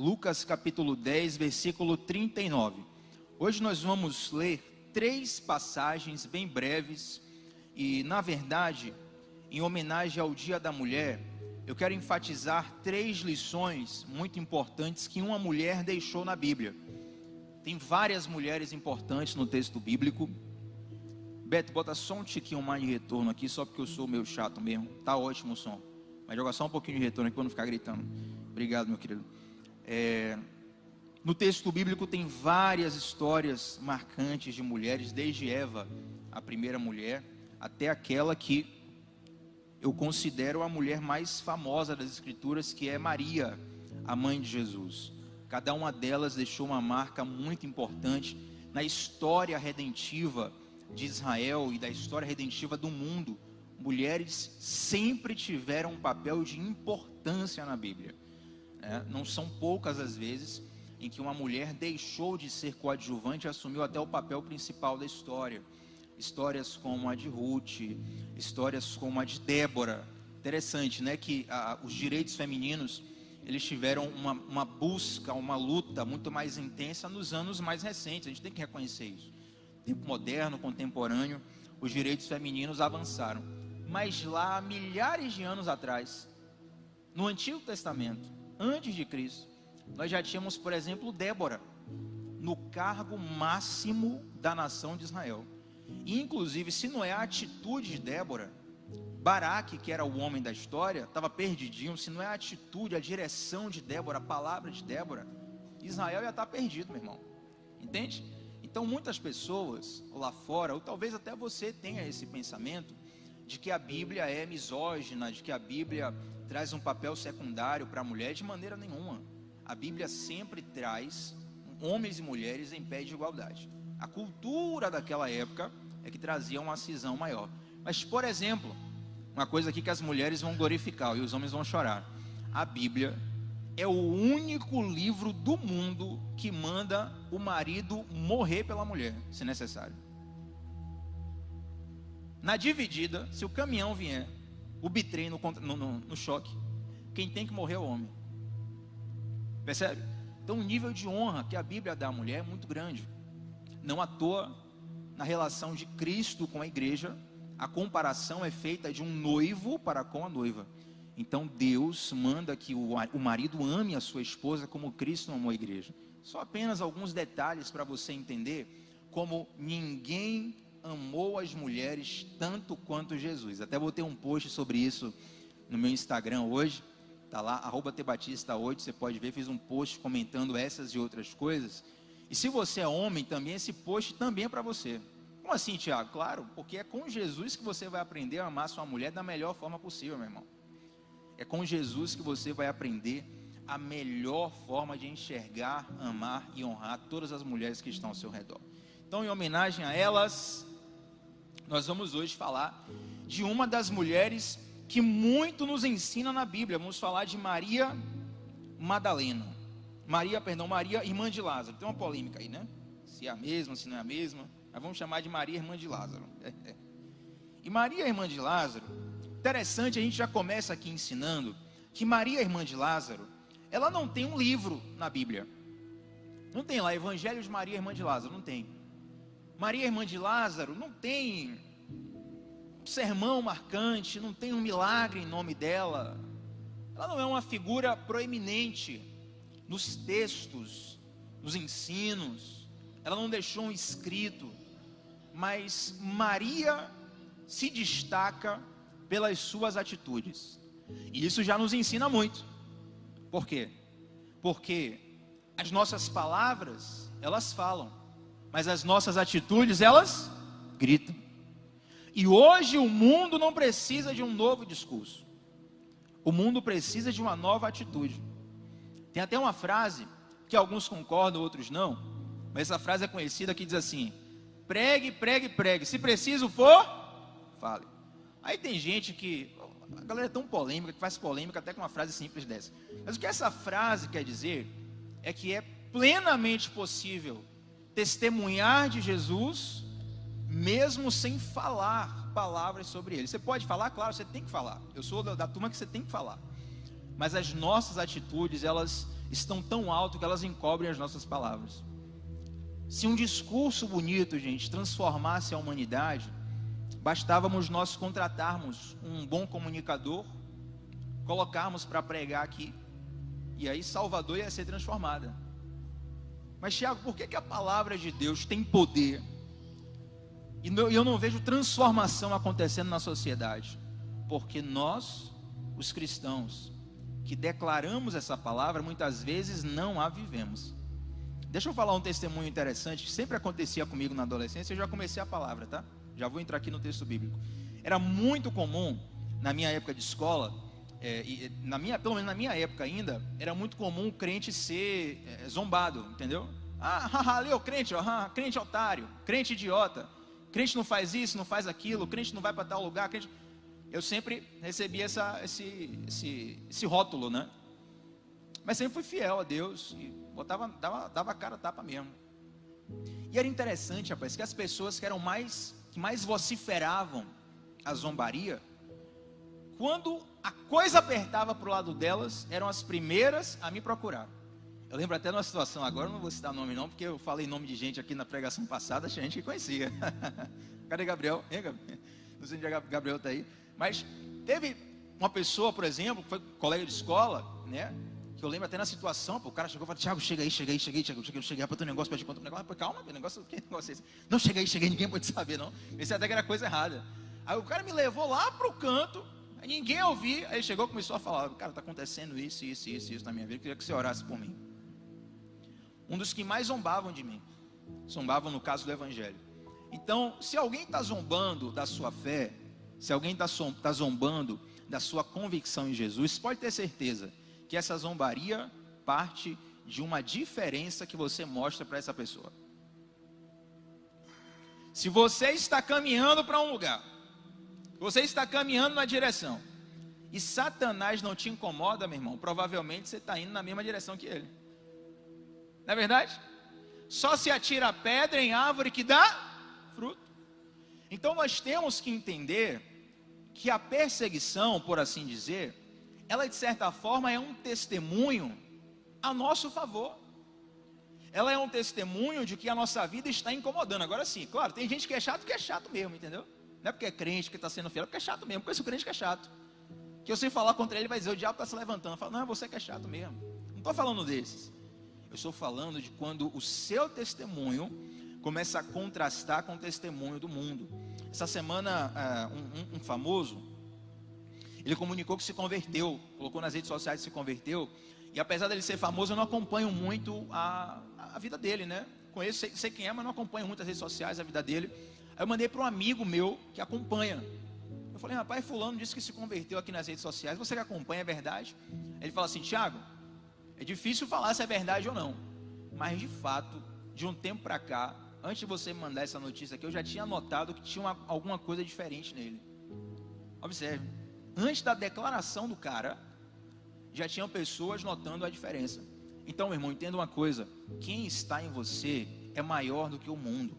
Lucas capítulo 10, versículo 39. Hoje nós vamos ler 3 passagens bem breves e, na verdade, em homenagem ao Dia da Mulher, eu quero enfatizar 3 lições muito importantes que uma mulher deixou na Bíblia. Tem várias mulheres importantes no texto bíblico. Beto, bota só um tiquinho mais de retorno aqui, só porque eu sou meio chato mesmo. Tá ótimo o som, mas joga só um pouquinho de retorno aqui para não ficar gritando. Obrigado, meu querido. No texto bíblico tem várias histórias marcantes de mulheres, desde Eva, a primeira mulher, até aquela que eu considero a mulher mais famosa das Escrituras, que é Maria, a mãe de Jesus. Cada uma delas deixou uma marca muito importante na história redentiva de Israel e da história redentiva do mundo. Mulheres sempre tiveram um papel de importância na Bíblia. Não são poucas as vezes em que uma mulher deixou de ser coadjuvante e assumiu até o papel principal da história. Histórias como a de Ruth, histórias como a de Débora. Interessante, né, que os direitos femininos, eles tiveram uma busca, uma luta muito mais intensa nos anos mais recentes. A gente tem que reconhecer isso. Tempo moderno, contemporâneo, os direitos femininos avançaram. Mas lá, milhares de anos atrás, no Antigo Testamento, antes de Cristo, nós já tínhamos, por exemplo, Débora, no cargo máximo da nação de Israel. E, inclusive, se não é a atitude de Débora, Baraque, que era o homem da história, estava perdidinho. Se não é a atitude, a direção de Débora, a palavra de Débora, Israel ia estar perdido, meu irmão. Entende? Então, muitas pessoas lá fora, ou talvez até você tenha esse pensamento, de que a Bíblia é misógina, de que a Bíblia traz um papel secundário para a mulher. De maneira nenhuma. A Bíblia sempre traz homens e mulheres em pé de igualdade. A cultura daquela época é que trazia uma cisão maior. Mas, por exemplo, uma coisa aqui que as mulheres vão glorificar e os homens vão chorar: a Bíblia é o único livro do mundo que manda o marido morrer pela mulher, se necessário. Na dividida, se o caminhão vier, o bitrem no choque, quem tem que morrer é o homem. Percebe? Então o nível de honra que a Bíblia dá à mulher é muito grande. Não à toa, na relação de Cristo com a igreja, a comparação é feita de um noivo para com a noiva. Então Deus manda que o marido ame a sua esposa como Cristo amou a igreja. Só apenas alguns detalhes para você entender como ninguém amou as mulheres tanto quanto Jesus. Até botei um post sobre isso no meu Instagram hoje. Está lá, @tbatista8, você pode ver, fiz um post comentando essas e outras coisas. E se você é homem também, esse post também é para você. Como assim, Tiago? Claro, porque é com Jesus que você vai aprender a amar sua mulher da melhor forma possível, meu irmão. É com Jesus que você vai aprender a melhor forma de enxergar, amar e honrar todas as mulheres que estão ao seu redor. Então, em homenagem a elas, nós vamos hoje falar de uma das mulheres que muito nos ensina na Bíblia. Vamos falar de Maria Madalena. Maria, irmã de Lázaro. Tem uma polêmica aí, né? Se é a mesma, se não é a mesma. Mas vamos chamar de Maria, irmã de Lázaro. E Maria, irmã de Lázaro, interessante, a gente já começa aqui ensinando que Maria, irmã de Lázaro, ela não tem um livro na Bíblia. Não tem lá Evangelho de Maria, irmã de Lázaro, não tem. Maria, irmã de Lázaro, não tem um sermão marcante, não tem um milagre em nome dela. Ela não é uma figura proeminente nos textos, nos ensinos. Ela não deixou um escrito. Mas Maria se destaca pelas suas atitudes. E isso já nos ensina muito. Por quê? Porque as nossas palavras, elas falam, mas as nossas atitudes, elas gritam. E hoje o mundo não precisa de um novo discurso. O mundo precisa de uma nova atitude. Tem até uma frase que alguns concordam, outros não, mas essa frase é conhecida, que diz assim: pregue, pregue, pregue, se preciso for, fale. Aí tem gente que, a galera é tão polêmica, que faz polêmica até com uma frase simples dessa. Mas o que essa frase quer dizer é que é plenamente possível testemunhar de Jesus mesmo sem falar palavras sobre ele. Você pode falar? Claro, você tem que falar. Eu sou da turma que você tem que falar. Mas as nossas atitudes, elas estão tão alto que elas encobrem as nossas palavras. Se um discurso bonito, gente, transformasse a humanidade, bastávamos nós contratarmos um bom comunicador, colocarmos para pregar aqui, e aí Salvador ia ser transformada. Mas Tiago, por que a palavra de Deus tem poder e eu não vejo transformação acontecendo na sociedade? Porque nós, os cristãos, que declaramos essa palavra, muitas vezes não a vivemos. Deixa eu falar um testemunho interessante, que sempre acontecia comigo na adolescência. Eu já comecei a palavra, tá? Já vou entrar aqui no texto bíblico. Era muito comum, na minha época de escola, pelo menos na minha época ainda, era muito comum o crente ser zombado, entendeu? Ali é o crente, crente otário, crente idiota, crente não faz isso, não faz aquilo, crente não vai para tal lugar, crente... Eu sempre recebi esse rótulo, né? Mas sempre fui fiel a Deus e dava a cara a tapa mesmo. E era interessante, rapaz, que as pessoas que mais vociferavam a zombaria, quando a coisa apertava para o lado delas, eram as primeiras a me procurar. Eu lembro até de uma situação, agora eu não vou citar nome não, porque eu falei nome de gente aqui na pregação passada, tinha gente que conhecia. Cadê Gabriel? Não sei onde Gabriel está aí. Mas teve uma pessoa, por exemplo, que foi colega de escola, né? Que eu lembro até na situação, o cara chegou e falou: Tiago, chega aí, Tiago, cheguei para teu negócio, para te contar um negócio. Calma, meu negócio, que negócio é esse? Não, chega aí, ninguém pode saber, não. Esse até que era coisa errada. Aí o cara me levou lá pro canto, aí ninguém ouviu, aí ele chegou e começou a falar: cara, está acontecendo isso na minha vida, eu queria que você orasse por mim. Um dos que mais zombavam de mim, no caso do evangelho. Então, se alguém está zombando da sua fé, se alguém está zombando da sua convicção em Jesus, pode ter certeza que essa zombaria parte de uma diferença que você mostra para essa pessoa. Se você está caminhando para um lugar, você está caminhando na direção, e Satanás não te incomoda, meu irmão, provavelmente você está indo na mesma direção que ele. Não é verdade? Só se atira a pedra em árvore que dá fruto. Então nós temos que entender que a perseguição, por assim dizer, ela de certa forma é um testemunho a nosso favor. Ela é um testemunho de que a nossa vida está incomodando. Agora sim, claro, tem gente que é chato mesmo, entendeu? Não é porque é crente que está sendo fiel, é porque é chato mesmo. Conheço o crente que é chato, que eu sei falar contra ele, vai dizer: o diabo está se levantando. Eu falo: não, é você que é chato mesmo. Não estou falando desses. Eu estou falando de quando o seu testemunho começa a contrastar com o testemunho do mundo. Essa semana, um famoso, ele comunicou que se converteu, colocou nas redes sociais que se converteu, e apesar dele ser famoso, eu não acompanho muito a vida dele, né? Conheço, sei quem é, mas não acompanho muito as redes sociais, a vida dele. Aí eu mandei para um amigo meu que acompanha. Eu falei: rapaz, fulano disse que se converteu aqui nas redes sociais, você que acompanha, é verdade? Ele fala assim: Tiago, é difícil falar se é verdade ou não, mas de fato, de um tempo para cá, antes de você me mandar essa notícia aqui, eu já tinha notado que tinha alguma coisa diferente nele. Observe, antes da declaração do cara, já tinham pessoas notando a diferença. Então, meu irmão, entenda uma coisa: quem está em você é maior do que o mundo.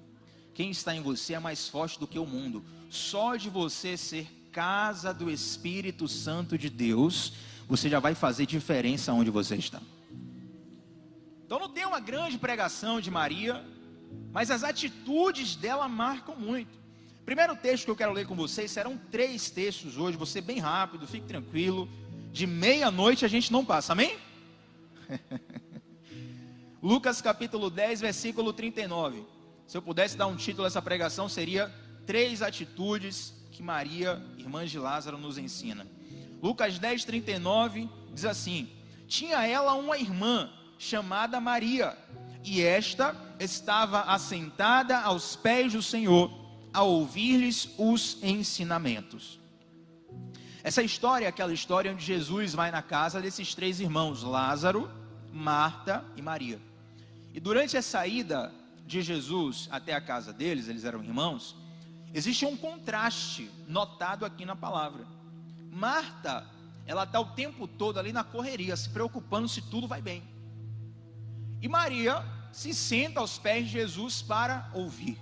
Quem está em você é mais forte do que o mundo. Só de você ser casa do Espírito Santo de Deus, você já vai fazer diferença onde você está. Então não tem uma grande pregação de Maria, mas as atitudes dela marcam muito. Primeiro texto que eu quero ler com vocês, serão 3 textos hoje, vou ser bem rápido, fique tranquilo. De meia-noite a gente não passa, amém? Lucas capítulo 10, versículo 39. Se eu pudesse dar um título a essa pregação, seria 3 atitudes que Maria, irmã de Lázaro, nos ensina. Lucas 10, 39, diz assim: tinha ela uma irmã chamada Maria, e esta estava assentada aos pés do Senhor, a ouvir-lhes os ensinamentos. Essa história é aquela história onde Jesus vai na casa desses 3 irmãos, Lázaro, Marta e Maria. E durante a saída de Jesus até a casa deles, eles eram irmãos, existe um contraste notado aqui na palavra. Marta, ela está o tempo todo ali na correria, se preocupando se tudo vai bem. E Maria se senta aos pés de Jesus para ouvir.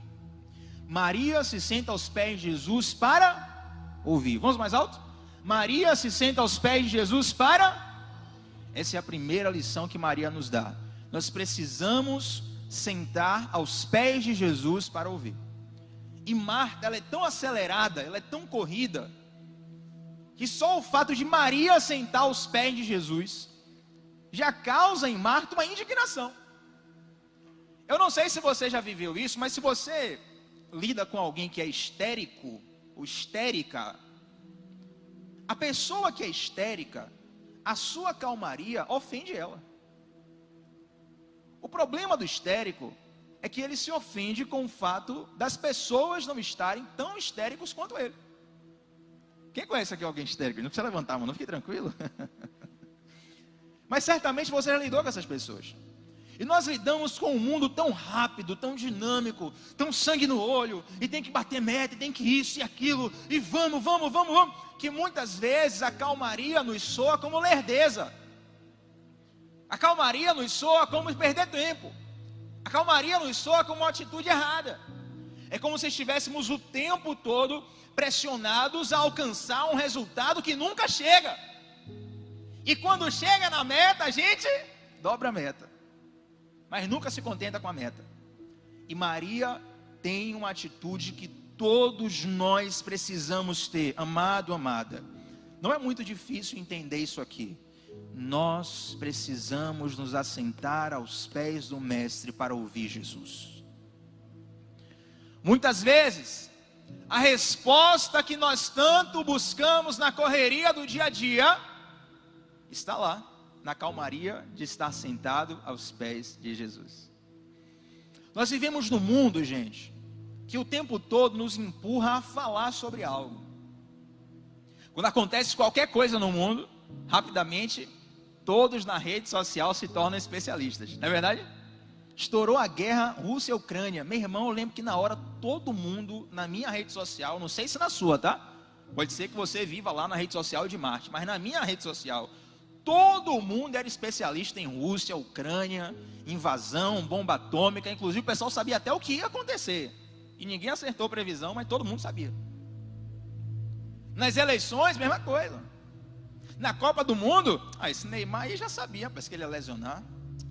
Maria se senta aos pés de Jesus para ouvir. Vamos mais alto? Maria se senta aos pés de Jesus para... Essa é a primeira lição que Maria nos dá. Nós precisamos sentar aos pés de Jesus para ouvir. E Marta, ela é tão acelerada, ela é tão corrida, que só o fato de Maria sentar aos pés de Jesus já causa em Marta uma indignação. Eu não sei se você já viveu isso, mas se você lida com alguém que é histérico ou histérica, a pessoa que é histérica, a sua calmaria ofende ela. O problema do histérico é que ele se ofende com o fato das pessoas não estarem tão histéricos quanto ele. Quem conhece aqui alguém histérico? Não precisa levantar a mão, não, fique tranquilo. Mas certamente você já lidou com essas pessoas. E nós lidamos com um mundo tão rápido, tão dinâmico, tão sangue no olho, e tem que bater meta, e tem que isso e aquilo, e vamos, que muitas vezes a calmaria nos soa como lerdeza. A calmaria nos soa como perder tempo. A calmaria nos soa como uma atitude errada. É como se estivéssemos o tempo todo pressionados a alcançar um resultado que nunca chega. E quando chega na meta, a gente dobra a meta, mas nunca se contenta com a meta. E Maria tem uma atitude que todos nós precisamos ter. Amado, amada, não é muito difícil entender isso aqui. Nós precisamos nos assentar aos pés do Mestre para ouvir Jesus. Muitas vezes, a resposta que nós tanto buscamos na correria do dia a dia está lá, na calmaria de estar sentado aos pés de Jesus. Nós vivemos num mundo, gente, que o tempo todo nos empurra a falar sobre algo. Quando acontece qualquer coisa no mundo, rapidamente, todos na rede social se tornam especialistas, não é verdade? Estourou a guerra Rússia-Ucrânia. Meu irmão, eu lembro que na hora todo mundo na minha rede social, não sei se na sua, tá? Pode ser que você viva lá na rede social de Marte, mas na minha rede social, todo mundo era especialista em Rússia, Ucrânia, invasão, bomba atômica. Inclusive o pessoal sabia até o que ia acontecer. E ninguém acertou previsão, mas todo mundo sabia. Nas eleições, mesma coisa. Na Copa do Mundo, esse Neymar aí já sabia, parece que ele ia lesionar.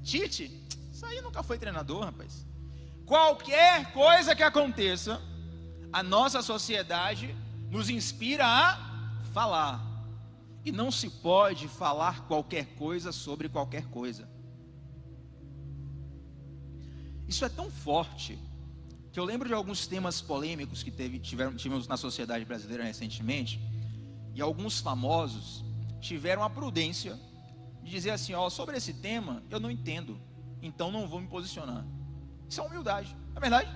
Tite, isso aí nunca foi treinador, rapaz. Qualquer coisa que aconteça, a nossa sociedade nos inspira a falar. E não se pode falar qualquer coisa sobre qualquer coisa. Isso é tão forte que eu lembro de alguns temas polêmicos que tivemos na sociedade brasileira recentemente, e alguns famosos tiveram a prudência de dizer assim: sobre esse tema eu não entendo, então não vou me posicionar. Isso é humildade, não é verdade?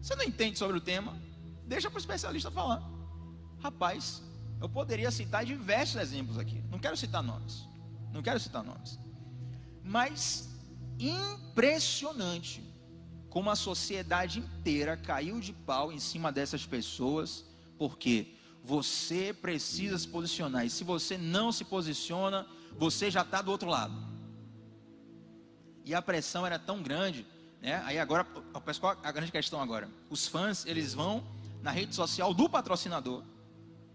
Você não entende sobre o tema, deixa para o especialista falar. Rapaz, eu poderia citar diversos exemplos aqui, não quero citar nomes, mas impressionante como a sociedade inteira caiu de pau em cima dessas pessoas, porque você precisa se posicionar, e se você não se posiciona, você já está do outro lado. E a pressão era tão grande, né? Aí agora, a grande questão agora, os fãs, eles vão na rede social do patrocinador,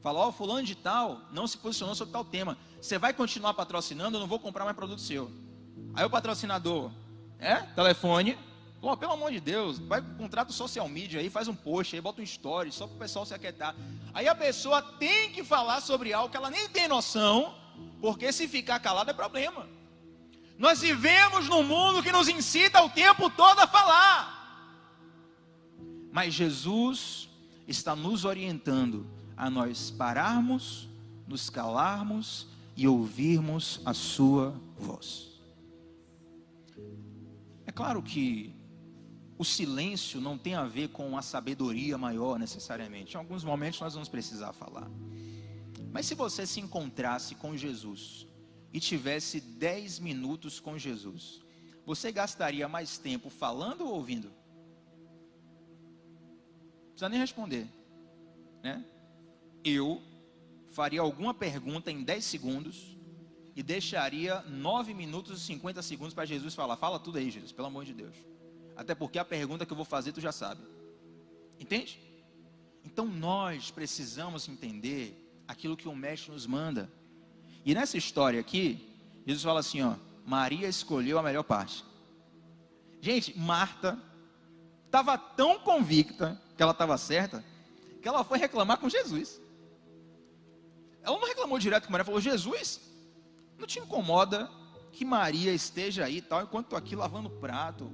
falam: fulano de tal não se posicionou sobre tal tema, você vai continuar patrocinando, eu não vou comprar mais produto seu. Aí o patrocinador, telefone, pelo amor de Deus, vai, contrata o social media aí, faz um post aí, bota um story, só para o pessoal se aquietar. Aí a pessoa tem que falar sobre algo que ela nem tem noção, porque se ficar calada é problema. Nós vivemos num mundo que nos incita o tempo todo a falar, mas Jesus está nos orientando a nós pararmos, nos calarmos e ouvirmos a sua voz. É claro que o silêncio não tem a ver com a sabedoria maior necessariamente. Em alguns momentos nós vamos precisar falar. Mas se você se encontrasse com Jesus e tivesse 10 minutos com Jesus, você gastaria mais tempo falando ou ouvindo? Não precisa nem responder, né? Eu faria alguma pergunta em 10 segundos e deixaria 9 minutos e 50 segundos para Jesus falar: fala tudo aí, Jesus, pelo amor de Deus. Até porque a pergunta que eu vou fazer tu já sabe. Entende? Então nós precisamos entender aquilo que o Mestre nos manda. E nessa história aqui, Jesus fala assim, ó, Maria escolheu a melhor parte. Gente, Marta estava tão convicta que ela estava certa, que ela foi reclamar com Jesus. Ela não reclamou direto com Maria, falou, Jesus, não te incomoda que Maria esteja aí tal, enquanto estou aqui lavando prato,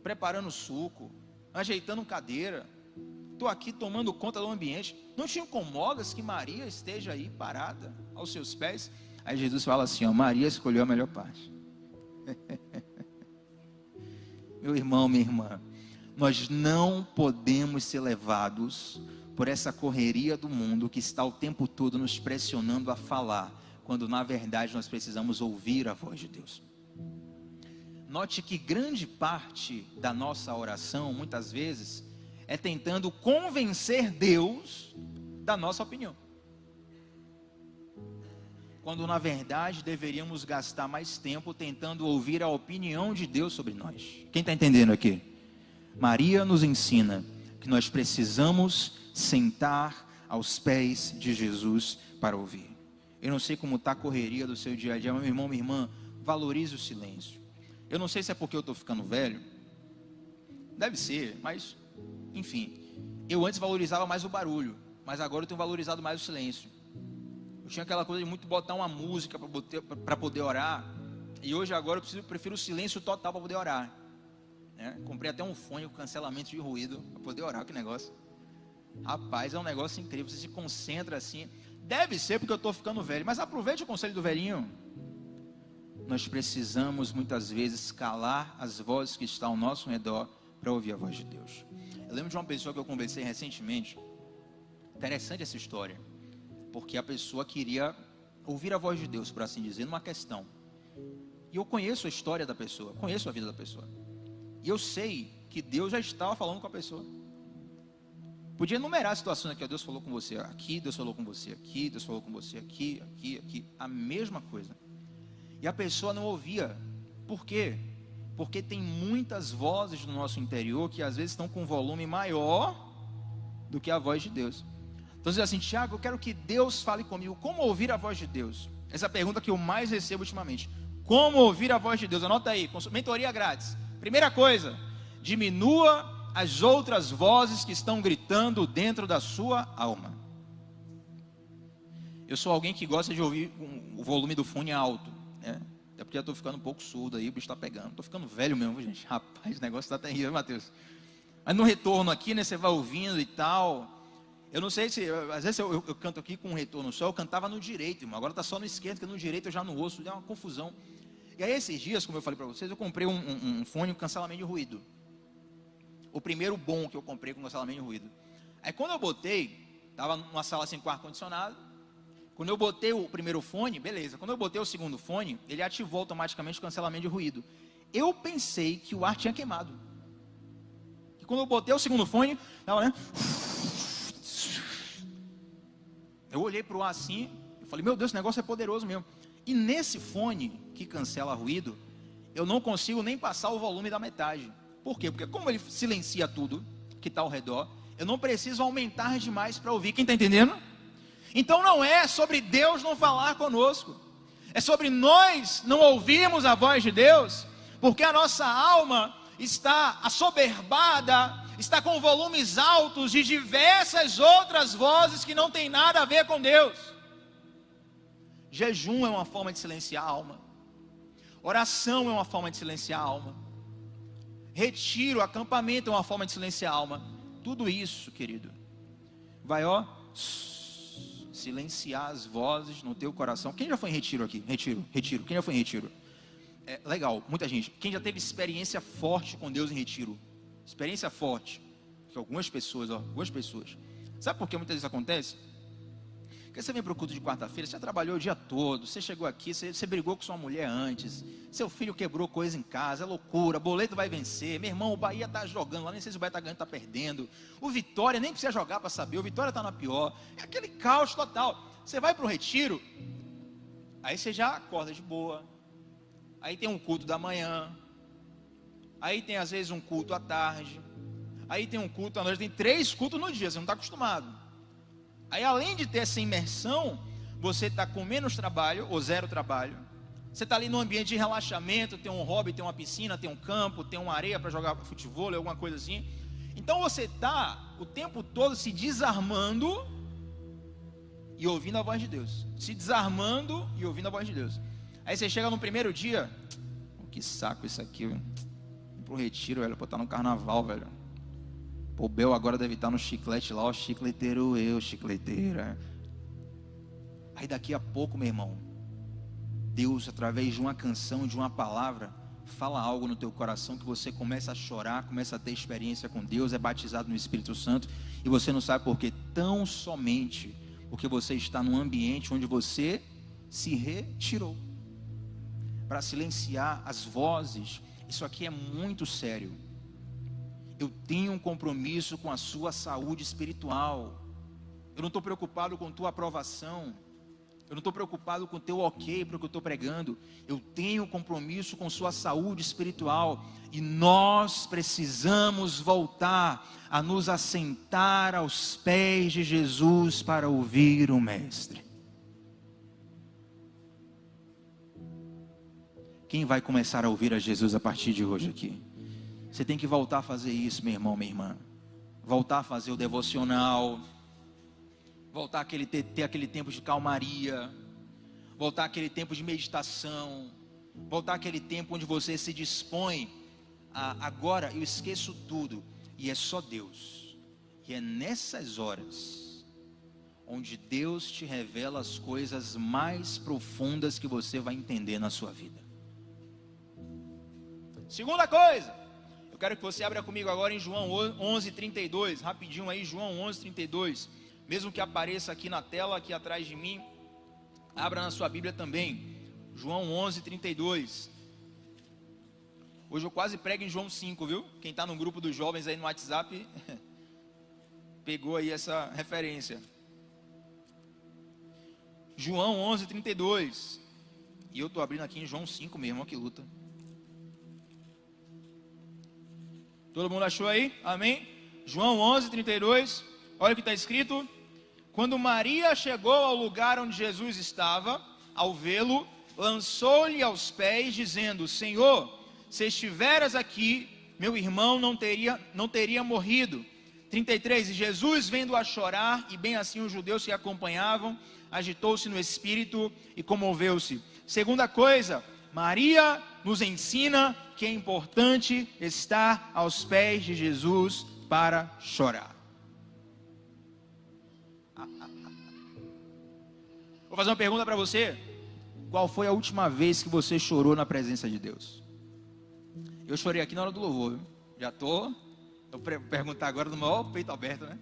preparando suco, ajeitando cadeira, estou aqui tomando conta do ambiente, não te incomodas que Maria esteja aí parada aos seus pés? Aí Jesus fala assim, ó, Maria escolheu a melhor parte. Meu irmão, minha irmã, nós não podemos ser levados por essa correria do mundo que está o tempo todo nos pressionando a falar, quando na verdade nós precisamos ouvir a voz de Deus. Note que grande parte da nossa oração, muitas vezes, é tentando convencer Deus da nossa opinião, quando na verdade deveríamos gastar mais tempo tentando ouvir a opinião de Deus sobre nós. Quem está entendendo aqui? Maria nos ensina que nós precisamos sentar aos pés de Jesus para ouvir. Eu não sei como está a correria do seu dia a dia, mas meu irmão, minha irmã, valorize o silêncio. Eu não sei se é porque eu estou ficando velho, deve ser, mas enfim, eu antes valorizava mais o barulho, mas agora eu tenho valorizado mais o silêncio. Eu tinha aquela coisa de muito botar uma música para poder orar, e hoje agora eu prefiro o silêncio total para poder orar. Comprei até um fone com cancelamento de ruído para poder orar, que negócio. Rapaz, é um negócio incrível, você se concentra assim. Deve ser porque eu estou ficando velho, mas aproveite o conselho do velhinho. Nós precisamos muitas vezes calar as vozes que estão ao nosso redor para ouvir a voz de Deus. Eu lembro de uma pessoa que eu conversei recentemente. Interessante essa história, porque a pessoa queria ouvir a voz de Deus, por assim dizer, numa questão. E eu conheço a história da pessoa, conheço a vida da pessoa. E eu sei que Deus já estava falando com a pessoa. Podia enumerar situações aqui, Deus falou com você aqui, Deus falou com você aqui, Deus falou com você aqui, aqui, a mesma coisa. E a pessoa não ouvia. Por quê? Porque tem muitas vozes no nosso interior que às vezes estão com um volume maior do que a voz de Deus. Então diz assim, Tiago, eu quero que Deus fale comigo. Como ouvir a voz de Deus? Essa é a pergunta que eu mais recebo ultimamente. Como ouvir a voz de Deus? Anota aí, mentoria grátis. Primeira coisa, diminua as outras vozes que estão gritando dentro da sua alma. Eu sou alguém que gosta de ouvir o volume do fone alto, né? Até porque eu estou ficando um pouco surdo aí, o bicho está pegando. Estou ficando velho mesmo, gente. Rapaz, o negócio está terrível, Mateus. Mas no retorno aqui, né, você vai ouvindo e tal. Eu não sei se, às vezes eu canto aqui com um retorno só, eu cantava no direito, irmão. Agora está só no esquerdo, porque no direito eu já não ouço, dá uma confusão. E aí esses dias, como eu falei para vocês, eu comprei um fone com cancelamento de ruído. O primeiro bom que eu comprei com cancelamento de ruído. Aí quando eu botei, estava numa sala sem com ar-condicionado. Quando eu botei o primeiro fone, beleza. Quando eu botei o segundo fone, ele ativou automaticamente o cancelamento de ruído. Eu pensei que o ar tinha queimado. E quando eu botei o segundo fone, estava, né? Eu olhei para o ar assim, eu falei, meu Deus, esse negócio é poderoso mesmo. E nesse fone que cancela ruído, eu não consigo nem passar o volume da metade. Por quê? Porque como ele silencia tudo que está ao redor, eu não preciso aumentar demais para ouvir. Quem está entendendo? Então não é sobre Deus não falar conosco, é sobre nós não ouvirmos a voz de Deus, porque a nossa alma está assoberbada, está com volumes altos de diversas outras vozes que não tem nada a ver com Deus. Jejum é uma forma de silenciar a alma, oração é uma forma de silenciar a alma, retiro, acampamento é uma forma de silenciar a alma. Tudo isso, querido, vai silenciar as vozes no teu coração. Quem já foi em retiro aqui? Retiro. Quem já foi em retiro? Legal, muita gente. Quem já teve experiência forte com Deus em retiro? Experiência forte. Que algumas pessoas. Sabe por que muitas vezes acontece? Porque você vem para o culto de quarta-feira, você trabalhou o dia todo, você chegou aqui, você brigou com sua mulher antes, seu filho quebrou coisa em casa, é loucura, boleto vai vencer, meu irmão, o Bahia está jogando lá, nem sei se o Bahia está ganhando, está perdendo, o Vitória nem precisa jogar para saber, o Vitória está na pior, é aquele caos total. Você vai para o retiro, aí você já acorda de boa, aí tem um culto da manhã, aí tem às vezes um culto à tarde, aí tem um culto à noite, tem 3 cultos no dia, você não está acostumado. Aí além de ter essa imersão, você está com menos trabalho, ou zero trabalho, Você está ali num ambiente de relaxamento, tem um hobby, tem uma piscina, tem um campo, tem uma areia para jogar futebol, alguma coisa assim. Então você está o tempo todo se desarmando e ouvindo a voz de Deus. Se desarmando e ouvindo a voz de Deus. Aí você chega no primeiro dia, que saco isso aqui, velho. Vou pro retiro, velho, pra estar no carnaval, velho. Pô, o Bel agora deve estar no chiclete lá, ó, chicleteiro eu, chicleteira. Aí daqui a pouco, meu irmão, Deus, através de uma canção, de uma palavra, fala algo no teu coração que você começa a chorar, começa a ter experiência com Deus, é batizado no Espírito Santo, e você não sabe por quê, tão somente porque você está num ambiente onde você se retirou, para silenciar as vozes. Isso aqui é muito sério. Eu tenho um compromisso com a sua saúde espiritual. Eu não estou preocupado com tua aprovação. Eu não estou preocupado com o teu ok para o que eu estou pregando. Eu tenho compromisso com sua saúde espiritual. E nós precisamos voltar a nos assentar aos pés de Jesus para ouvir o Mestre. Quem vai começar a ouvir a Jesus a partir de hoje aqui? Você tem que voltar a fazer isso, meu irmão, minha irmã. Voltar a fazer o devocional. Voltar a ter aquele tempo de calmaria, voltar aquele tempo de meditação, voltar aquele tempo onde você se dispõe a, agora eu esqueço tudo, e é só Deus. E é nessas horas, onde Deus te revela as coisas mais profundas que você vai entender na sua vida. Segunda coisa, eu quero que você abra comigo agora em João 11:32, rapidinho aí, João 11:32. Mesmo que apareça aqui na tela, aqui atrás de mim, abra na sua Bíblia também, João 11:32. Hoje eu quase prego em João 5, viu? Quem está no grupo dos jovens aí no WhatsApp, pegou aí essa referência. João 11:32. E eu estou abrindo aqui em João 5 mesmo, olha que luta. Todo mundo achou aí? Amém? João 11:32, olha o que está escrito. Quando Maria chegou ao lugar onde Jesus estava, ao vê-lo, lançou-lhe aos pés, dizendo: Senhor, se estiveras aqui, meu irmão não teria morrido. 33, e Jesus, vendo-a chorar, e bem assim os judeus que a acompanhavam, agitou-se no espírito e comoveu-se. Segunda coisa, Maria nos ensina que é importante estar aos pés de Jesus para chorar. Vou fazer uma pergunta para você. Qual foi a última vez que você chorou na presença de Deus? Eu chorei aqui na hora do louvor, viu? Já estou perguntar agora no maior peito aberto, né?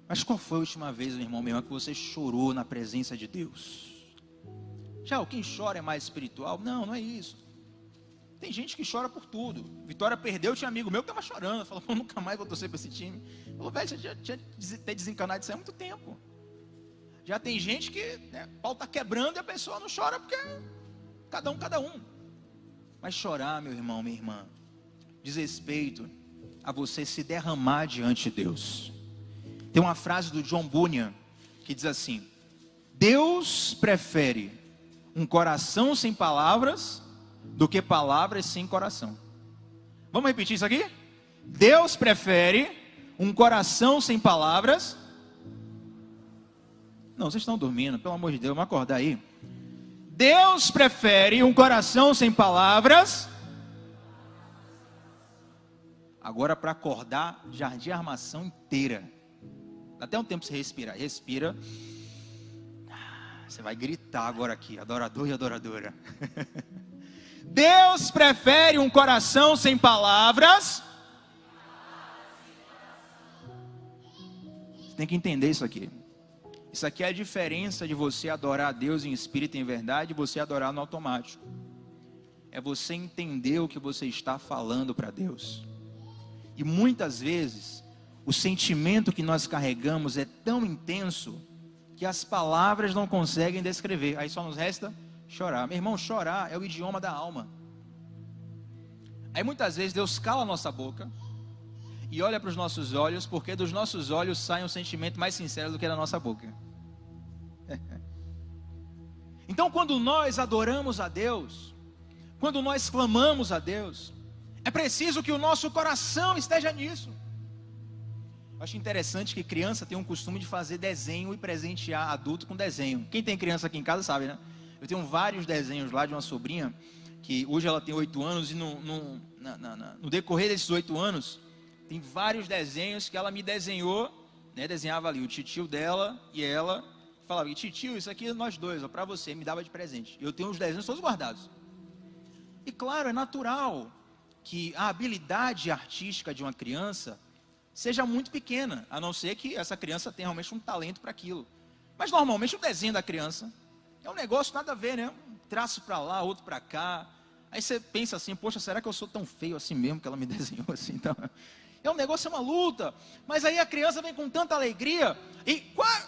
Mas qual foi a última vez, meu irmão, que você chorou na presença de Deus? Já, quem chora é mais espiritual? Não, não é isso. Tem gente que chora por tudo. Vitória perdeu, tinha amigo meu que estava chorando. Falou, nunca mais vou torcer para esse time. Falou, velho, você já tinha desencanado disso há muito tempo. Já tem gente que, né, o pau está quebrando e a pessoa não chora porque cada um. Mas chorar, meu irmão, minha irmã, diz respeito a você se derramar diante de Deus. Tem uma frase do John Bunyan que diz assim: Deus prefere um coração sem palavras do que palavras sem coração. Vamos repetir isso aqui? Deus prefere um coração sem palavras. Não, vocês estão dormindo, pelo amor de Deus, vamos acordar aí. Deus prefere um coração sem palavras. Agora para acordar, jardim armação inteira. Dá até um tempo para você respirar. Respira. Você vai gritar agora aqui, adorador e adoradora. Deus prefere um coração sem palavras. Você tem que entender isso aqui. Isso aqui é a diferença de você adorar a Deus em espírito e em verdade e você adorar no automático. É você entender o que você está falando para Deus. E muitas vezes, o sentimento que nós carregamos é tão intenso que as palavras não conseguem descrever. Aí só nos resta chorar. Meu irmão, chorar é o idioma da alma. Aí muitas vezes Deus cala a nossa boca e olha para os nossos olhos, porque dos nossos olhos sai um sentimento mais sincero do que da nossa boca. Então, quando nós adoramos a Deus, quando nós clamamos a Deus, é preciso que o nosso coração esteja nisso. Eu acho interessante que criança tem um costume de fazer desenho e presentear adulto com desenho. Quem tem criança aqui em casa sabe, né? Eu tenho vários desenhos lá de uma sobrinha, que hoje ela tem 8 anos, e no decorrer desses 8 anos, tem vários desenhos que ela me desenhou, né? Desenhava ali o titio dela e ela, falava, titio, isso aqui é nós dois, para você, me dava de presente. Eu tenho os desenhos todos guardados. E claro, é natural que a habilidade artística de uma criança seja muito pequena, a não ser que essa criança tenha realmente um talento para aquilo. Mas normalmente o desenho da criança é um negócio nada a ver, né? Um traço para lá, outro para cá. Aí você pensa assim, poxa, será que eu sou tão feio assim mesmo que ela me desenhou assim? Então, é um negócio, é uma luta. Mas aí a criança vem com tanta alegria. E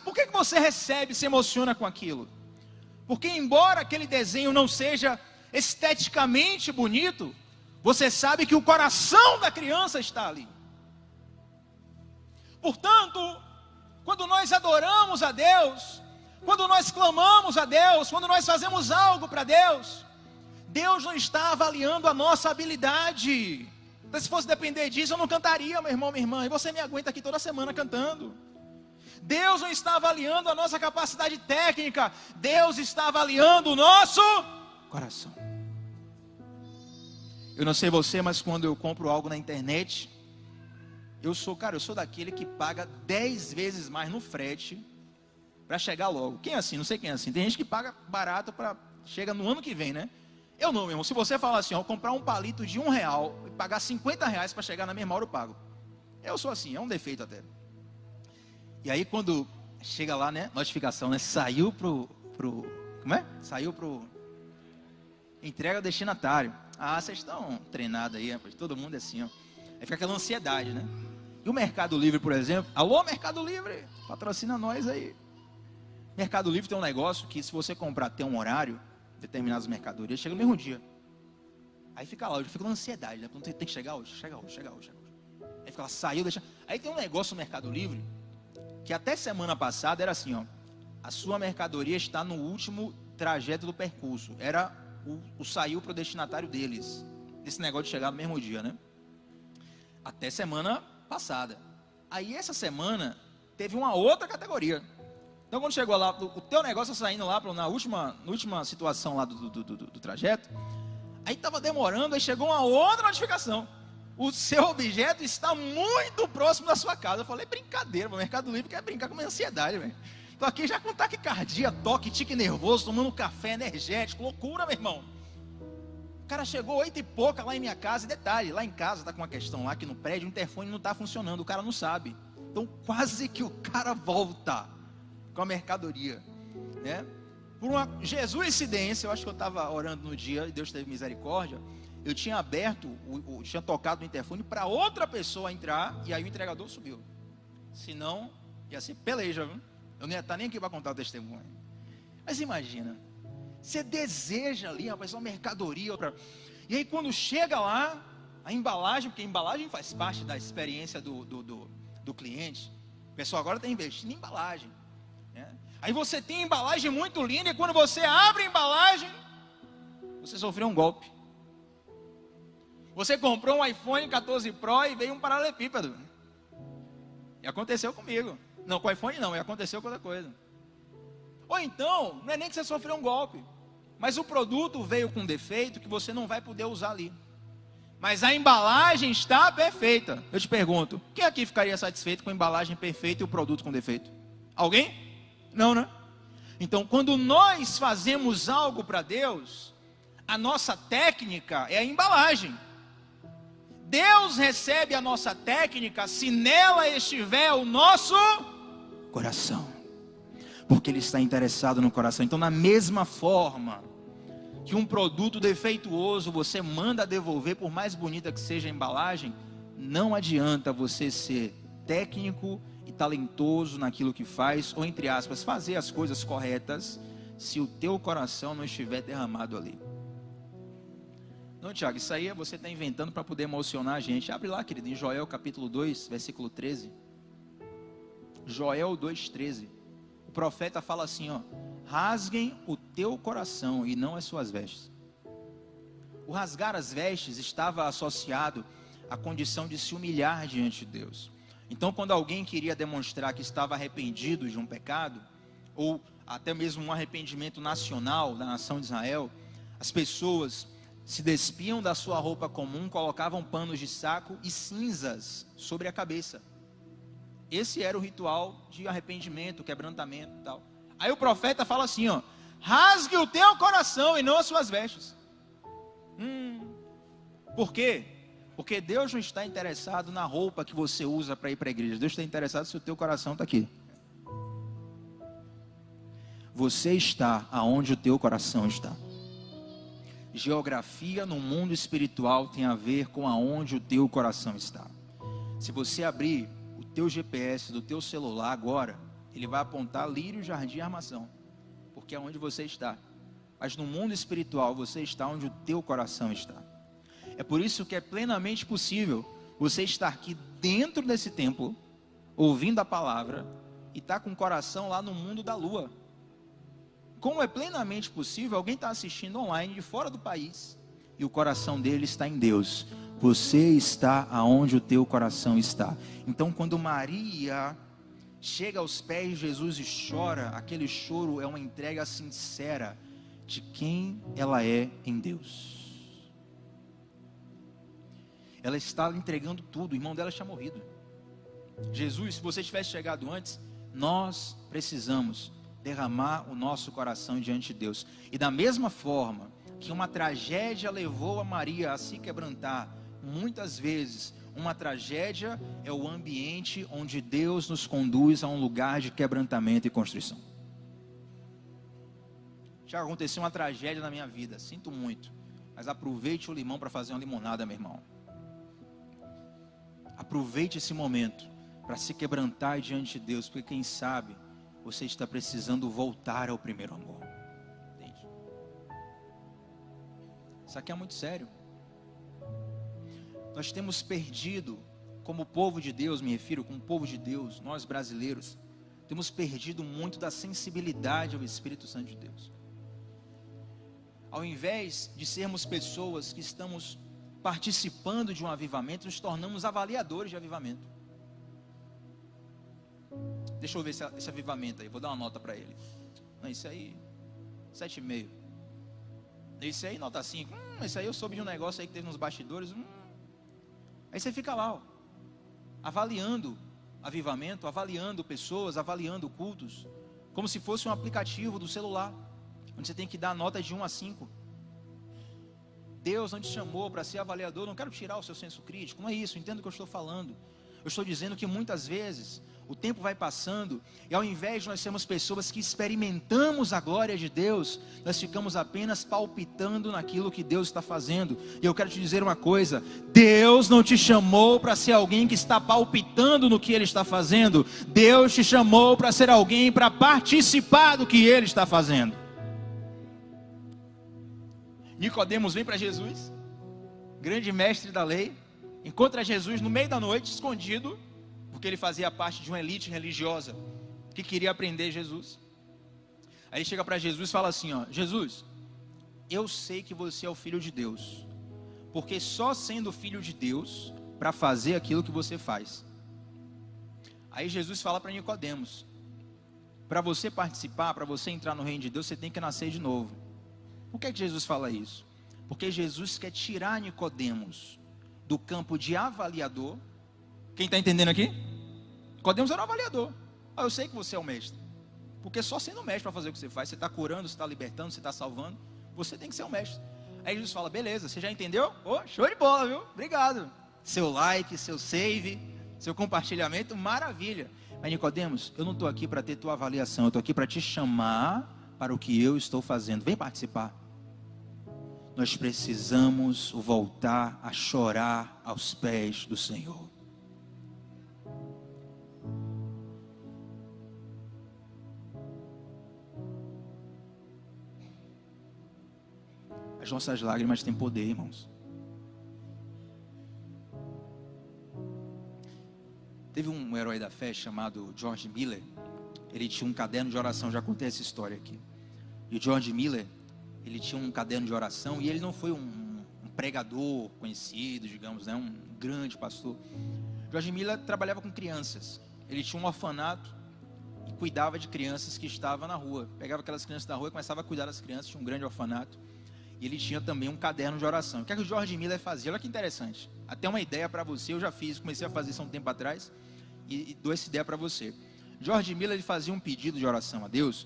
por que você recebe, se emociona com aquilo? Porque embora aquele desenho não seja esteticamente bonito, você sabe que o coração da criança está ali. Portanto, quando nós adoramos a Deus, quando nós clamamos a Deus, quando nós fazemos algo para Deus, Deus não está avaliando a nossa habilidade. Então, se fosse depender disso, eu não cantaria, meu irmão, minha irmã, e você me aguenta aqui toda semana cantando. Deus não está avaliando a nossa capacidade técnica, Deus está avaliando o nosso coração. Eu não sei você, mas quando eu compro algo na internet, eu sou daquele que paga 10 vezes mais no frete para chegar logo. Quem é assim? Não sei quem é assim. Tem gente que paga barato para chega no ano que vem, né? Eu não, meu irmão. Se você falar assim, ó, comprar um palito de R$1 e pagar R$50 para chegar na mesma hora, eu pago. Eu sou assim, é um defeito até. E aí quando chega lá, né? Notificação, né? Saiu como é? Saiu entrega ao destinatário. Ah, vocês estão treinados aí, rapaz. Todo mundo é assim, ó. Aí fica aquela ansiedade, né? E o Mercado Livre, por exemplo. Alô, Mercado Livre, patrocina nós aí. Mercado Livre tem um negócio que se você comprar, tem um horário, determinadas mercadorias, chega no mesmo dia. Aí fica lá, eu fico na ansiedade, né? Tem que chegar hoje, chega hoje. Aí fica lá, saiu, deixa. Aí tem um negócio no Mercado Livre, que até semana passada era assim, ó. A sua mercadoria está no último trajeto do percurso. Era o saiu para o destinatário deles. Esse negócio de chegar no mesmo dia, né? Até semana passada. Aí essa semana teve uma outra categoria. Então quando chegou lá, o teu negócio saindo lá na última situação lá do trajeto, aí estava demorando, aí chegou uma outra notificação. O seu objeto está muito próximo da sua casa. Eu falei, brincadeira, o Mercado Livre quer brincar com minha ansiedade, velho. Estou aqui já com taquicardia, toque, tique nervoso, tomando café energético, loucura, meu irmão. O cara chegou 8 e pouca lá em minha casa, e detalhe, lá em casa está com uma questão lá que no prédio o interfone não está funcionando, o cara não sabe. Então quase que o cara volta com a mercadoria, né? Por uma coincidência, eu acho que eu estava orando no dia e Deus teve misericórdia. Eu tinha aberto, tinha tocado no interfone para outra pessoa entrar e aí o entregador subiu. Senão ia ser peleja, viu? Eu não ia estar nem aqui para contar o testemunho. Mas imagina, você deseja ali, rapaz, uma mercadoria, e aí quando chega lá, a embalagem, porque a embalagem faz parte da experiência do cliente. O pessoal agora está investindo em embalagem, né? Aí você tem a embalagem muito linda, e quando você abre a embalagem, você sofreu um golpe. Você comprou um iPhone 14 Pro e veio um paralelepípedo. E aconteceu comigo. Não, com o iPhone não, aconteceu com outra coisa. Ou então, não é nem que você sofreu um golpe, mas o produto veio com defeito que você não vai poder usar ali. Mas a embalagem está perfeita. Eu te pergunto, quem aqui ficaria satisfeito com a embalagem perfeita e o produto com defeito? Alguém? Não, né? Então, quando nós fazemos algo para Deus, a nossa técnica é a embalagem. Deus recebe a nossa técnica se nela estiver o nosso coração, porque Ele está interessado no coração. Então, na mesma forma que um produto defeituoso você manda devolver, por mais bonita que seja a embalagem, não adianta você ser técnico e talentoso naquilo que faz, ou entre aspas, fazer as coisas corretas, se o teu coração não estiver derramado ali. Não, Tiago, isso aí você está inventando para poder emocionar a gente. Abre lá, querido, em Joel capítulo 2, versículo 13. Joel 2,13. O profeta fala assim, ó: rasguem o teu coração e não as suas vestes. O rasgar as vestes estava associado à condição de se humilhar diante de Deus. Então, quando alguém queria demonstrar que estava arrependido de um pecado, ou até mesmo um arrependimento nacional da nação de Israel, as pessoas se despiam da sua roupa comum, colocavam panos de saco e cinzas sobre a cabeça. Esse era o ritual de arrependimento, quebrantamento e tal. Aí o profeta fala assim, ó: rasgue o teu coração e não as suas vestes. Por quê? Porque Deus não está interessado na roupa que você usa para ir para a igreja. Deus está interessado se o teu coração está aqui. Você está aonde o teu coração está. Geografia no mundo espiritual tem a ver com aonde o teu coração está. Se você abrir o teu GPS do teu celular agora, ele vai apontar Lírio, Jardim e Armação, porque é onde você está. Mas no mundo espiritual você está onde o teu coração está. É por isso que é plenamente possível você estar aqui dentro desse templo, ouvindo a palavra, e estar com o coração lá no mundo da lua. Como é plenamente possível alguém estar assistindo online de fora do país e o coração dele está em Deus. Você está aonde o teu coração está. Então, quando Maria chega aos pés de Jesus e chora, aquele choro é uma entrega sincera de quem ela é em Deus. Ela está entregando tudo. O irmão dela tinha morrido. Jesus, se você tivesse chegado antes, nós precisamos derramar o nosso coração diante de Deus. E da mesma forma que uma tragédia levou a Maria a se quebrantar, muitas vezes uma tragédia é o ambiente onde Deus nos conduz a um lugar de quebrantamento e constrição. Já aconteceu uma tragédia na minha vida, sinto muito, mas aproveite o limão para fazer uma limonada, meu irmão. Aproveite esse momento para se quebrantar diante de Deus, porque quem sabe você está precisando voltar ao primeiro amor. Entende? Isso aqui é muito sério. Nós temos perdido, como povo de Deus, me refiro, como povo de Deus, nós brasileiros, temos perdido muito da sensibilidade ao Espírito Santo de Deus. Ao invés de sermos pessoas que estamos participando de um avivamento, nos tornamos avaliadores de avivamento. Deixa eu ver esse avivamento aí, vou dar uma nota para ele. Não, isso aí, 7,5. Esse aí, nota 5. Esse aí eu soube de um negócio aí que teve nos bastidores. Aí você fica lá, ó, avaliando avivamento, avaliando pessoas, avaliando cultos, como se fosse um aplicativo do celular, onde você tem que dar nota de 1 a 5. Deus não te chamou para ser avaliador. Não quero tirar o seu senso crítico, não é isso, entenda o que eu estou falando. Eu estou dizendo que muitas vezes o tempo vai passando e ao invés de nós sermos pessoas que experimentamos a glória de Deus, nós ficamos apenas palpitando naquilo que Deus está fazendo. E eu quero te dizer uma coisa: Deus não te chamou para ser alguém que está palpitando no que Ele está fazendo. Deus te chamou para ser alguém para participar do que Ele está fazendo. Nicodemos vem para Jesus, grande mestre da lei, encontra Jesus no meio da noite, escondido, porque ele fazia parte de uma elite religiosa que queria aprender Jesus. Aí chega para Jesus e fala assim, ó: Jesus, eu sei que você é o Filho de Deus, porque só sendo filho de Deus para fazer aquilo que você faz. Aí Jesus fala para Nicodemos: para você participar, para você entrar no reino de Deus, você tem que nascer de novo. Por que Jesus fala isso? Porque Jesus quer tirar Nicodemos do campo de avaliador. Quem está entendendo aqui? Nicodemos era um avaliador. Eu sei que você é o mestre, porque só sendo mestre para fazer o que você faz, você está curando, você está libertando, você está salvando, você tem que ser o mestre. Aí Jesus fala: beleza, você já entendeu? Show de bola, viu? Obrigado. Seu like, seu save, seu compartilhamento, maravilha. Mas Nicodemos, eu não estou aqui para ter tua avaliação, eu estou aqui para te chamar para o que eu estou fazendo. Vem participar. Nós precisamos voltar a chorar aos pés do Senhor. As nossas lágrimas têm poder, irmãos. Teve um herói da fé chamado George Miller. Ele tinha um caderno de oração, já contei essa história aqui. E o George Miller, ele tinha um caderno de oração, e ele não foi um pregador conhecido, digamos, né, um grande pastor. George Miller trabalhava com crianças. Ele tinha um orfanato e cuidava de crianças que estavam na rua. Pegava aquelas crianças da rua e começava a cuidar das crianças. Tinha um grande orfanato. E ele tinha também um caderno de oração. O que é que o George Miller fazia? Olha que interessante. Até uma ideia para você, eu já fiz, comecei a fazer isso há um tempo atrás, e dou essa ideia para você. George Miller, ele fazia um pedido de oração a Deus,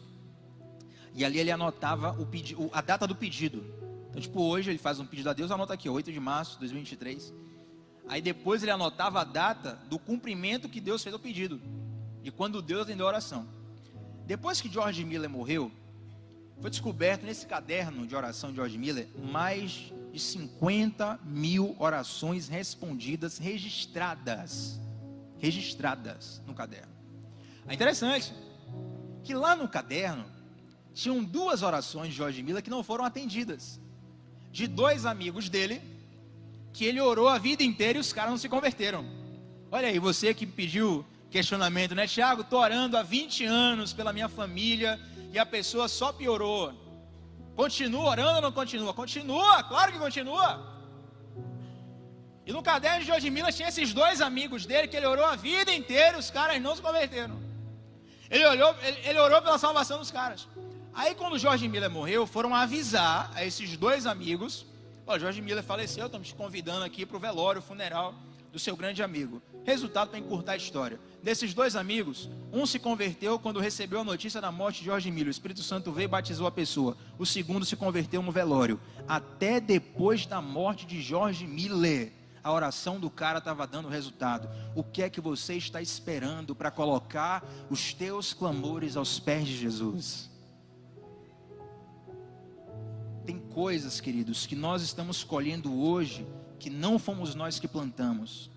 e ali ele anotava a data do pedido. Então, tipo, hoje ele faz um pedido a Deus, anota aqui, 8 de março de 2023. Aí depois ele anotava a data do cumprimento que Deus fez ao pedido, de quando Deus atendeu a oração. Depois que George Miller morreu, foi descoberto nesse caderno de oração de George Miller mais de 50 mil orações respondidas, registradas no caderno. É interessante que lá no caderno tinham 2 orações de George Miller que não foram atendidas, de 2 amigos dele, que ele orou a vida inteira e os caras não se converteram. Olha aí, você que pediu questionamento, né? Tiago, estou orando há 20 anos pela minha família e a pessoa só piorou. Continua orando ou não continua? Continua, claro que continua. E no caderno de George Miller tinha esses 2 amigos dele que ele orou a vida inteira e os caras não se converteram. Ele orou pela salvação dos caras. Aí quando George Miller morreu, foram avisar a esses 2 amigos: ó, George Miller faleceu, estamos te convidando aqui para o velório, o funeral do seu grande amigo. Resultado, para encurtar a história, desses 2 amigos, um se converteu quando recebeu a notícia da morte de George Miller. O Espírito Santo veio e batizou a pessoa. O segundo se converteu no velório. Até depois da morte de George Miller, a oração do cara estava dando resultado. O que é que você está esperando para colocar os teus clamores aos pés de Jesus? Tem coisas, queridos, que nós estamos colhendo hoje, que não fomos nós que plantamos.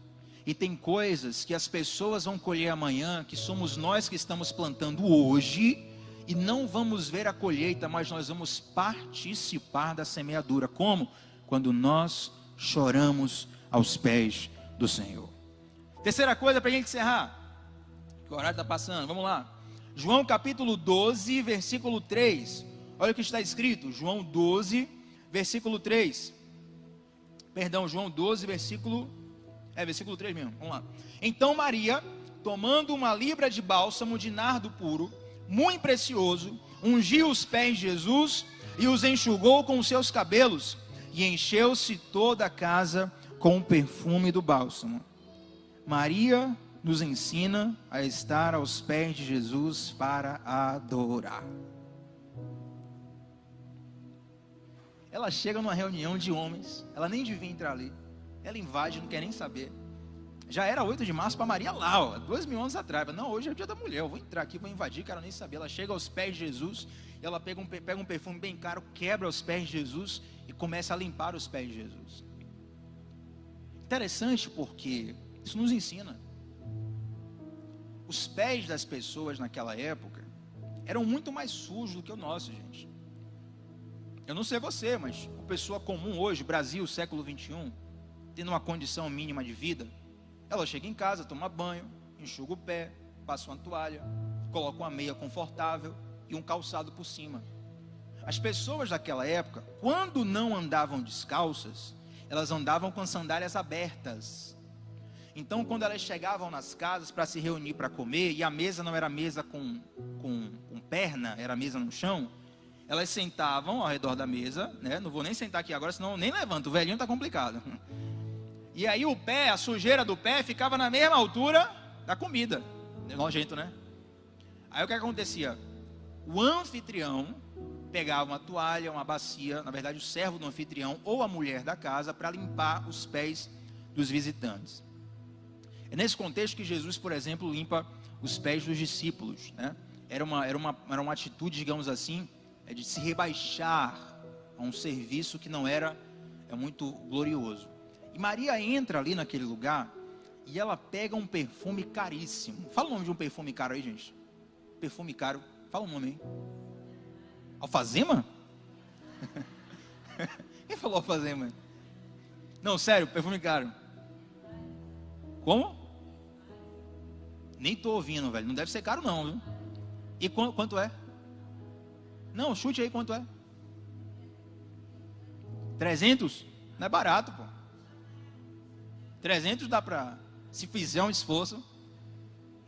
E tem coisas que as pessoas vão colher amanhã, que somos nós que estamos plantando hoje, e não vamos ver a colheita, mas nós vamos participar da semeadura. Como? Quando nós choramos aos pés do Senhor. Terceira coisa para a gente encerrar, que o horário está passando, vamos lá. João capítulo 12, versículo 3. Olha o que está escrito, João 12, versículo 3. Perdão, João 12, versículo 3 mesmo, vamos lá. Então Maria, tomando uma libra de bálsamo de nardo puro, muito precioso, ungiu os pés de Jesus e os enxugou com os seus cabelos, e encheu-se toda a casa com o perfume do bálsamo. Maria nos ensina a estar aos pés de Jesus para adorar. Ela chega numa reunião de homens, ela nem devia entrar ali, ela invade, não quer nem saber. Já era 8 de março para Maria lá, ó, 2000 anos atrás. Não, hoje é o dia da mulher, eu vou entrar aqui, vou invadir, quero nem saber. Ela chega aos pés de Jesus, e ela pega um perfume bem caro, quebra os pés de Jesus e começa a limpar os pés de Jesus. Interessante, porque isso nos ensina. Os pés das pessoas naquela época eram muito mais sujos do que o nosso, gente. Eu não sei você, mas uma pessoa comum hoje, Brasil, século 21, tendo uma condição mínima de vida, ela chega em casa, toma banho, enxuga o pé, passa uma toalha, coloca uma meia confortável e um calçado por cima. As pessoas daquela época, quando não andavam descalças, elas andavam com sandálias abertas. Então, quando elas chegavam nas casas para se reunir para comer, e a mesa não era mesa com perna, era mesa no chão, elas sentavam ao redor da mesa, né? Não vou nem sentar aqui agora, senão eu nem levanto, o velhinho está complicado. E aí o pé, a sujeira do pé ficava na mesma altura da comida. Nojento, né? Aí o que acontecia? O anfitrião pegava uma toalha, uma bacia, na verdade o servo do anfitrião ou a mulher da casa, para limpar os pés dos visitantes. É nesse contexto que Jesus, por exemplo, limpa os pés dos discípulos, né? Era uma atitude, digamos assim, de se rebaixar a um serviço que não era muito glorioso. E Maria entra ali naquele lugar e ela pega um perfume caríssimo. Fala o nome de um perfume caro aí, gente. Perfume caro. Fala o nome aí. Alfazema? Quem falou alfazema? Não, sério, perfume caro. Como? Nem estou ouvindo, velho. Não deve ser caro não, viu? E quanto é? Não, chute aí quanto é. 300? Não é barato, pô. 300 dá para, se fizer um esforço.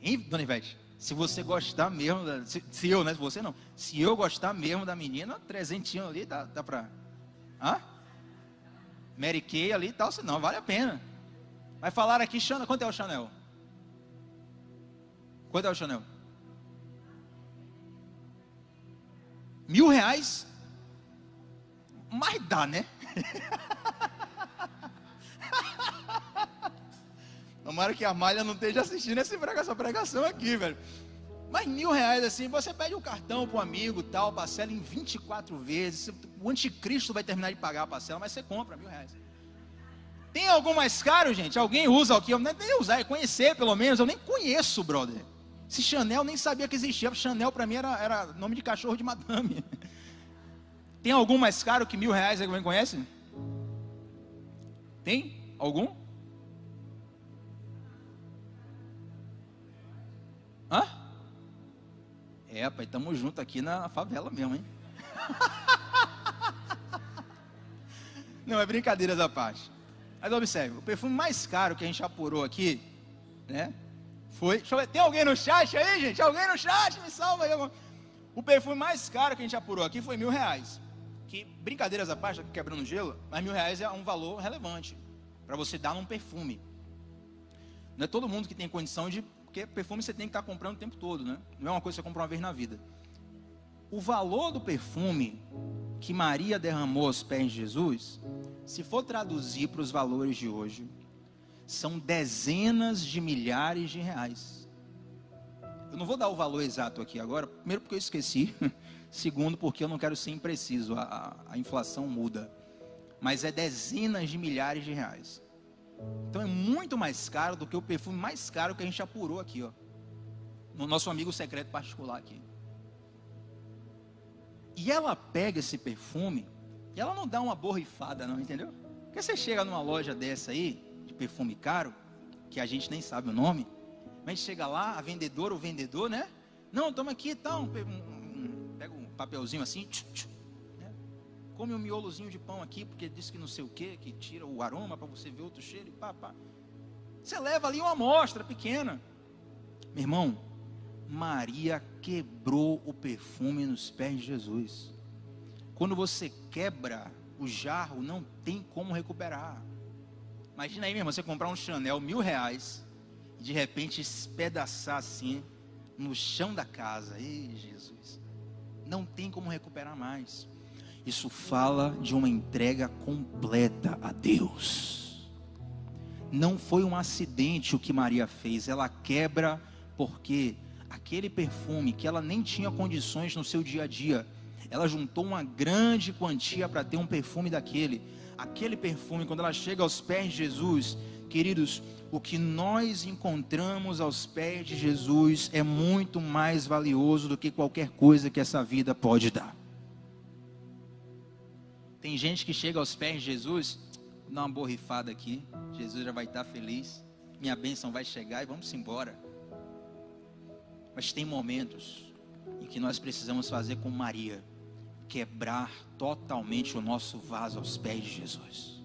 Hein, dona Ivete? Se você gostar mesmo, se eu, né? Você não. Se eu gostar mesmo da menina, 300 ali dá para... Hã? Mary Kay ali e tal, senão vale a pena. Mas falaram aqui, Chanel, quanto é o Chanel? Quanto é o Chanel? R$1.000? Mas dá, né? Tomara que a Malha não esteja assistindo essa pregação aqui, velho. Mas R$1.000 assim, você pede um cartão para um amigo, tal, parcela em 24 vezes. O anticristo vai terminar de pagar a parcela, mas você compra R$1.000. Tem algum mais caro, gente? Alguém usa aqui? Eu nem usar, é conhecer pelo menos. Eu nem conheço, brother. Esse Chanel nem sabia que existia. Chanel para mim era nome de cachorro de madame. Tem algum mais caro que R$1.000? Alguém conhece? Tem? Algum? Hã? É, pai, estamos juntos aqui na favela mesmo, hein? Não, é brincadeiras à parte. Mas observe, o perfume mais caro que a gente apurou aqui, né? Foi... Deixa eu ver, tem alguém no chat aí, gente? Alguém no chat? Me salva aí. O perfume mais caro que a gente apurou aqui foi R$1.000. Que, brincadeiras à parte, aqui quebrando gelo, mas R$1.000 é um valor relevante para você dar num perfume. Não é todo mundo que tem condição de... Porque perfume você tem que estar comprando o tempo todo, né? Não é uma coisa que você compra uma vez na vida. O valor do perfume que Maria derramou aos pés de Jesus, se for traduzir para os valores de hoje, são dezenas de milhares de reais. Eu não vou dar o valor exato aqui agora, primeiro porque eu esqueci, segundo porque eu não quero ser impreciso, a inflação muda. Mas é dezenas de milhares de reais. Então é muito mais caro do que o perfume mais caro que a gente apurou aqui, ó, no nosso amigo secreto particular aqui. E ela pega esse perfume e ela não dá uma borrifada não, entendeu? Porque você chega numa loja dessa aí, de perfume caro, que a gente nem sabe o nome, mas chega lá, a vendedora ou vendedor, né? Não, toma aqui e tal, pega um papelzinho assim, né? Come um miolozinho de pão aqui, porque diz que não sei o que tira o aroma para você ver outro cheiro, e pá. Você leva ali uma amostra pequena. Meu irmão, Maria quebrou o perfume nos pés de Jesus. Quando você quebra o jarro, não tem como recuperar. Imagina aí, meu irmão, você comprar um Chanel R$1.000 e de repente espedaçar assim no chão da casa. Ei, Jesus, não tem como recuperar mais. Isso fala de uma entrega completa a Deus. Não foi um acidente o que Maria fez. Ela quebra porque aquele perfume que ela nem tinha condições no seu dia a dia, ela juntou uma grande quantia para ter um perfume daquele. Aquele perfume, quando ela chega aos pés de Jesus, queridos, o que nós encontramos aos pés de Jesus é muito mais valioso do que qualquer coisa que essa vida pode dar. Tem gente que chega aos pés de Jesus, dá uma borrifada aqui, Jesus já vai estar feliz, minha bênção vai chegar e vamos embora. Mas tem momentos em que nós precisamos fazer como Maria, quebrar totalmente o nosso vaso aos pés de Jesus.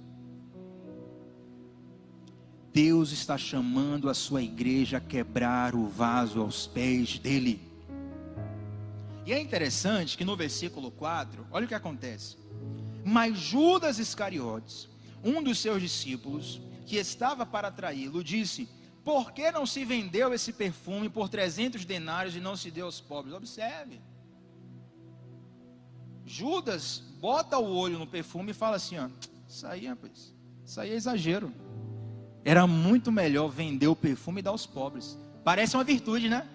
Deus está chamando a sua igreja a quebrar o vaso aos pés dele. E é interessante que no versículo 4, olha o que acontece. Mas Judas Iscariotes, um dos seus discípulos, que estava para traí-lo, disse: por que não se vendeu esse perfume por 300 denários e não se deu aos pobres? Observe. Judas bota o olho no perfume e fala assim, ó, isso aí, rapaz, isso aí é exagero. Era muito melhor vender o perfume e dar aos pobres. Parece uma virtude, né?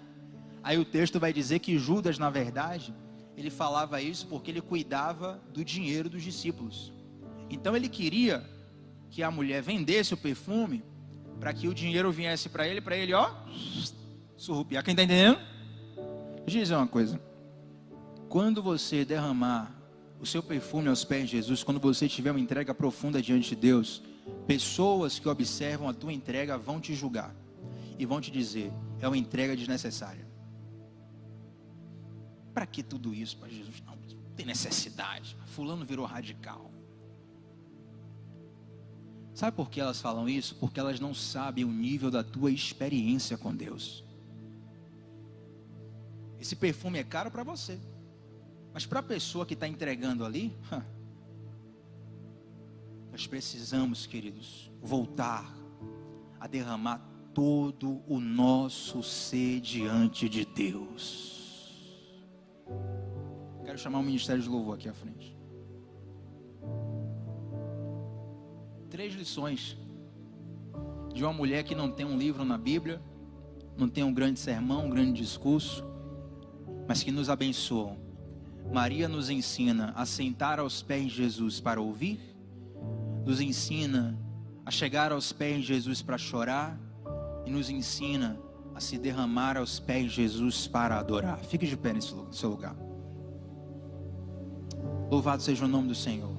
Aí o texto vai dizer que Judas, na verdade, ele falava isso porque ele cuidava do dinheiro dos discípulos. Então ele queria que a mulher vendesse o perfume para que o dinheiro viesse para ele, ó, surrupiar. Quem está entendendo? Deixa eu dizer uma coisa. Quando você derramar o seu perfume aos pés de Jesus, quando você tiver uma entrega profunda diante de Deus, pessoas que observam a tua entrega vão te julgar e vão te dizer, é uma entrega desnecessária. para que tudo isso para Jesus? Não tem necessidade. Fulano virou radical. Sabe por que elas falam isso? Porque elas não sabem o nível da tua experiência com Deus. Esse perfume é caro para você, mas para a pessoa que está entregando ali, nós precisamos, queridos, voltar a derramar todo o nosso ser diante de Deus. Quero chamar o Ministério de Louvor aqui à frente. 3 lições de uma mulher que não tem um livro na Bíblia, não tem um grande sermão, um grande discurso, mas que nos abençoam. Maria nos ensina a sentar aos pés de Jesus para ouvir, nos ensina a chegar aos pés de Jesus para chorar, e nos ensina a se derramar aos pés de Jesus para adorar. Fique de pé nesse seu lugar. Louvado seja o nome do Senhor.